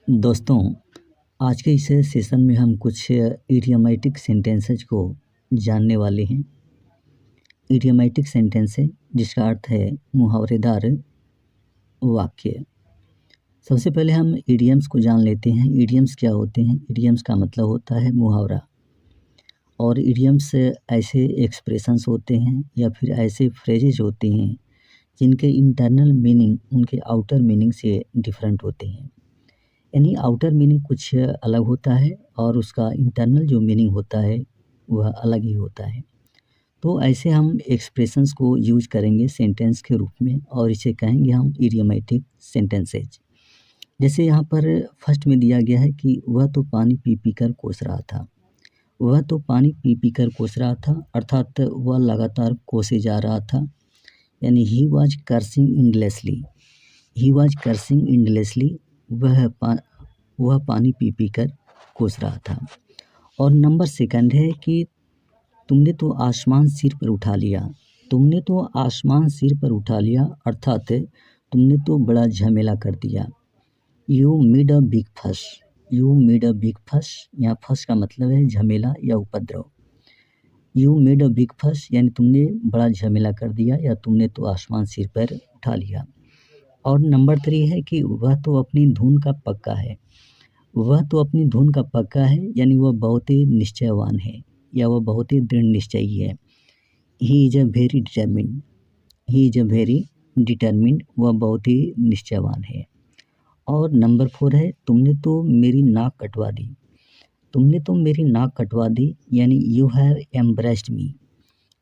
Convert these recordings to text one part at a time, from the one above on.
दोस्तों, आज के इस सेशन में हम कुछ इडियोमैटिक सेंटेंसेस को जानने वाले हैं। इडियोमैटिक सेंटेंस है जिसका अर्थ है मुहावरेदार वाक्य। सबसे पहले हम इडियम्स को जान लेते हैं। इडियम्स क्या होते हैं? इडियम्स का मतलब होता है मुहावरा। और इडियम्स ऐसे एक्सप्रेशंस होते हैं या फिर ऐसे फ्रेजेज होते हैं जिनके इंटरनल मीनिंग उनके आउटर मीनिंग से डिफरेंट होते हैं। यानी आउटर मीनिंग कुछ अलग होता है और उसका इंटरनल जो मीनिंग होता है वह अलग ही होता है। तो ऐसे हम एक्सप्रेशंस को यूज करेंगे सेंटेंस के रूप में और इसे कहेंगे हम इडियोमैटिक सेंटेंसेज। जैसे यहाँ पर फर्स्ट में दिया गया है कि वह तो पानी पी पी कर कोस रहा था। वह तो पानी पी पी कर कोस रहा था, अर्थात वह लगातार कोसे जा रहा था। यानी he was cursing endlessly. He was cursing endlessly. वह पानी पी पी कर कोस रहा था। और नंबर सेकंड है कि तुमने तो आसमान सिर पर उठा लिया। तुमने तो आसमान सिर पर उठा लिया, अर्थात तुमने तो बड़ा झमेला कर दिया। यू मेड अ बिग फस। यू मेड अ बिग फस। यहाँ फस का मतलब है झमेला या उपद्रव। यू मेड अ बिग फस यानी तुमने बड़ा झमेला कर दिया या तुमने तो आसमान सिर पर उठा लिया। और नंबर 3 है कि वह तो अपनी धुन का पक्का है। वह तो अपनी धुन का पक्का है यानी वह बहुत ही निश्चयवान है या वह बहुत ही दृढ़ निश्चयी है। ही is a very determined. He is a very determined. वह बहुत ही निश्चयवान है। और नंबर 4 है तुमने तो मेरी नाक कटवा दी। तुमने तो मेरी नाक कटवा दी यानी you have embraced me.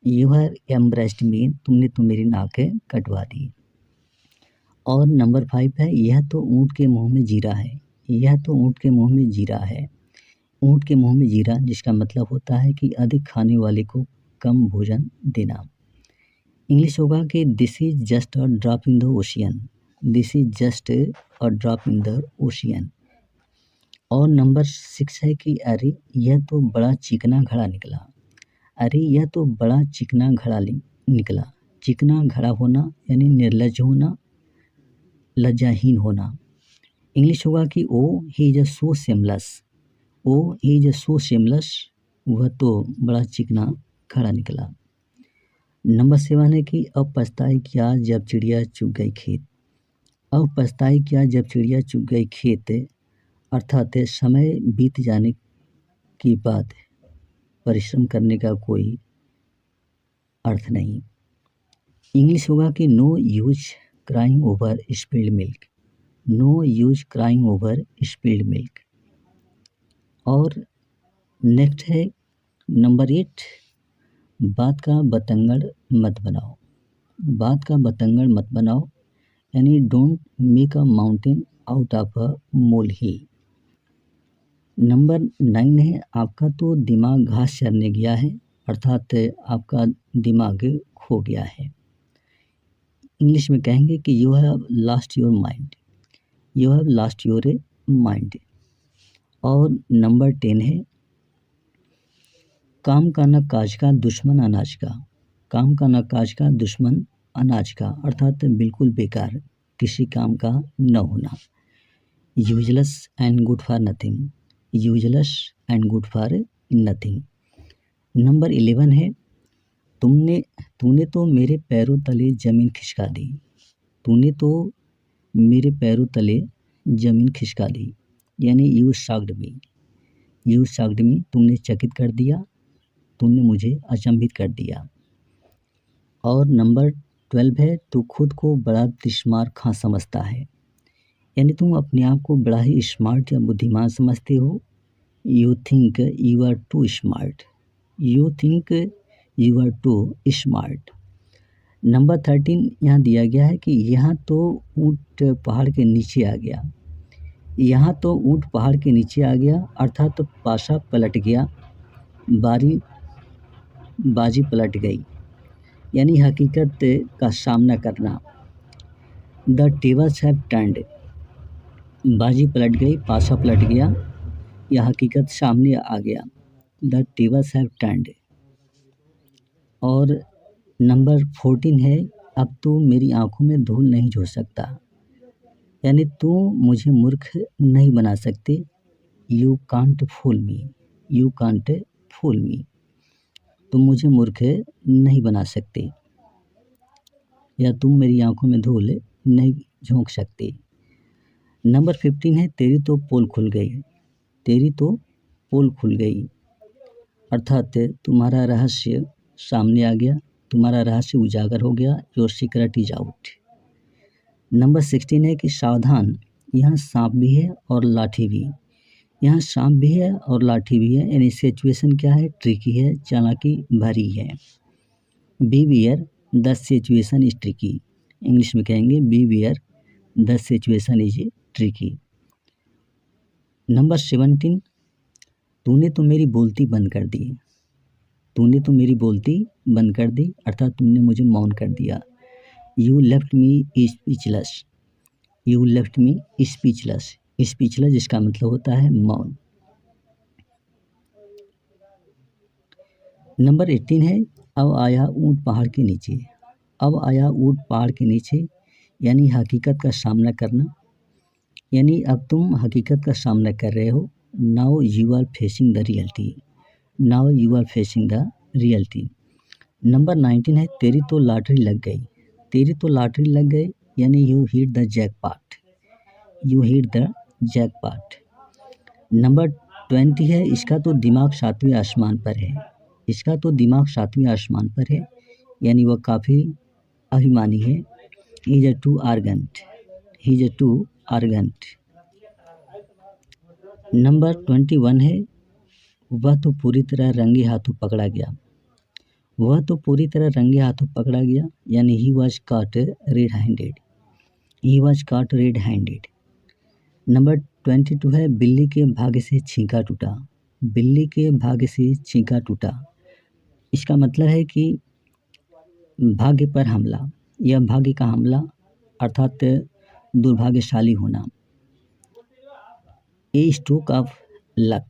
You have embraced me. तुमने तो मेरी नाक कटवा दी। और नंबर 5 है यह तो ऊँट के मुँह में जीरा है। यह तो ऊँट के मुँह में जीरा है। ऊँट के मुँह में जीरा जिसका मतलब होता है कि अधिक खाने वाले को कम भोजन देना। इंग्लिश होगा कि this is just a drop in the ocean. This is just a drop in the ocean. और नंबर 6 है कि अरे यह तो बड़ा चिकना घड़ा निकला। अरे यह तो बड़ा चिकना घड़ा निकला। चिकना घड़ा होना यानी निर्लज्ज होना, लज्जाहीन होना। इंग्लिश होगा कि oh he is a so shameless. Oh he is a so shameless. वह तो बड़ा चिकना घड़ा निकला। नंबर 7 है कि अब पछताई क्या जब चिड़िया चुग गई खेत। अब पछताई क्या जब चिड़िया चुग गई खेत, अर्थात समय बीत जाने के बाद परिश्रम करने का कोई अर्थ नहीं। इंग्लिश होगा कि no use crying over spilled milk. No use crying over spilled milk. और नेक्स्ट है नंबर 8, बात का बतंगड़ मत बनाओ। बात का बतंगड़ मत बनाओ यानी don't make a mountain out of a mole hill. Number 9 है आपका तो दिमाग घास चरने गया है, अर्थात आपका दिमाग खो गया है। इंग्लिश में कहेंगे कि you have lost your mind. You have lost your mind. और नंबर 10 है काम का न काज का दुश्मन अनाज का। काम का न काज का दुश्मन अनाज का, अर्थात बिल्कुल बेकार, किसी काम का न होना। Useless and good for nothing. Useless and good for nothing. Number 11 है तूने तो मेरे पैरों तले ज़मीन खिसका दी। तूने तो मेरे पैरों तले ज़मीन खिसका दी यानी you shocked me. You shocked मी। तुमने चकित कर दिया, तुमने मुझे अचंभित कर दिया। और नंबर 12 है तू खुद को बड़ा तिश्मार खां समझता है। यानी तुम अपने आप को बड़ा ही स्मार्ट या बुद्धिमान समझते हो। You think you are too smart. You think you are too smart. Number 13 यहाँ दिया गया है कि यहाँ तो ऊँट पहाड़ के नीचे आ गया। यहाँ तो ऊँट पहाड़ के नीचे आ गया, अर्थात तो पासा पलट गया, बाजी पलट गई यानी हकीकत का सामना करना। The tables have turned. बाजी पलट गई, पासा पलट गया या हकीकत सामने आ गया। The tables have turned. और नंबर 14 है अब तो मेरी आंखों में धूल नहीं झोंक सकता। यानी तुम मुझे मूर्ख नहीं बना सकते। You can't fool me, you can't fool me, तुम मुझे मूर्ख नहीं बना सकते, या तुम मेरी आंखों में धूल नहीं झोंक सकते। नंबर 15 है तेरी तो पोल खुल गई, तेरी तो पोल खुल गई, अर्थात तुम्हारा रहस्य सामने आ गया, तुम्हारा रहस्य उजागर हो गया, your secret is out. Number 16 है कि सावधान, यहाँ सांप भी है और लाठी भी, यहाँ सांप भी है और लाठी भी है, यानी सिचुएशन क्या है, ट्रिकी है, चालाकी भरी है। Beware the situation is tricky, English में कहेंगे beware the situation is tricky. Number 17, तूने तो मेरी बोलती बंद कर दी, तूने तो मेरी बोलती बंद कर दी, अर्थात तुमने मुझे मौन कर दिया। You left me speechless, you left me speechless, speechless जिसका मतलब होता है मौन। नंबर 18 है अब आया ऊंट पहाड़ के नीचे, अब आया ऊंट पहाड़ के नीचे, यानी हकीकत का सामना करना, यानी अब तुम हकीकत का सामना कर रहे हो। Now you are facing the reality, now you are facing the reality. Number 19 है तेरी तो लॉटरी लग गई, तेरी तो लॉटरी लग गई, यानी you hit the jackpot, you hit the jackpot. Number 20 है इसका तो दिमाग 7वें आसमान पर है, इसका तो दिमाग 7वें आसमान पर है, यानी वह काफ़ी अभिमानी है। He is too arrogant, he is too arrogant. Number 21 है वह तो पूरी तरह रंगे हाथों पकड़ा गया, वह तो पूरी तरह रंगे हाथों पकड़ा गया, यानी he was caught red handed, he was caught red handed. Number 22 है बिल्ली के भाग्य से छींका टूटा, बिल्ली के भाग्य से छींका टूटा, इसका मतलब है कि भाग्य पर हमला, यह भाग्य का हमला अर्थात दुर्भाग्यशाली होना। ए stroke of luck,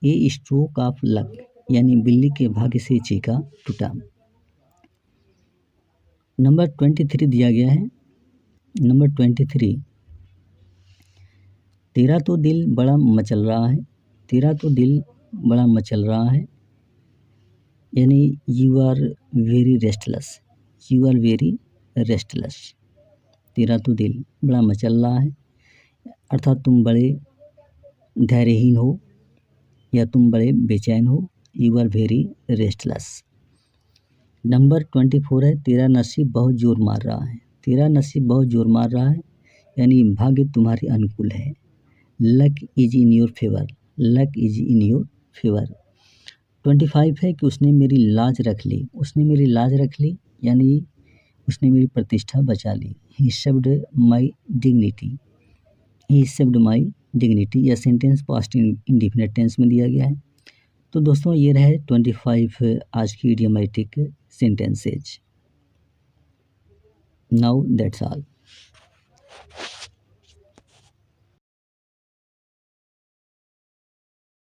A stroke of luck, यानी बिल्ली के भाग्य से छींका टूटा। नंबर 23 दिया गया है, नंबर 23, तेरा तो दिल बड़ा मचल रहा है, तेरा तो दिल बड़ा मचल रहा है, यानी you are very restless, you are very restless, तेरा तो दिल बड़ा मचल रहा है, अर्थात तुम बड़े धैर्यहीन हो या तुम बड़े बेचैन हो, you are very restless. Number 24 है तेरा नसीब बहुत जोर मार रहा है, तेरा नसीब बहुत जोर मार रहा है, यानी भाग्य तुम्हारे अनुकूल है। Luck is in your favour, luck is in your favour. 25 है कि उसने मेरी लाज रख ली, उसने मेरी लाज रख ली, यानी उसने मेरी प्रतिष्ठा बचा ली। He saved my dignity, he saved my dignity. यह सेंटेंस पास्ट इंडिफिनिट टेंस में दिया गया है। तो दोस्तों ये रहे 25 आज की idiomatic sentences. Now that's all.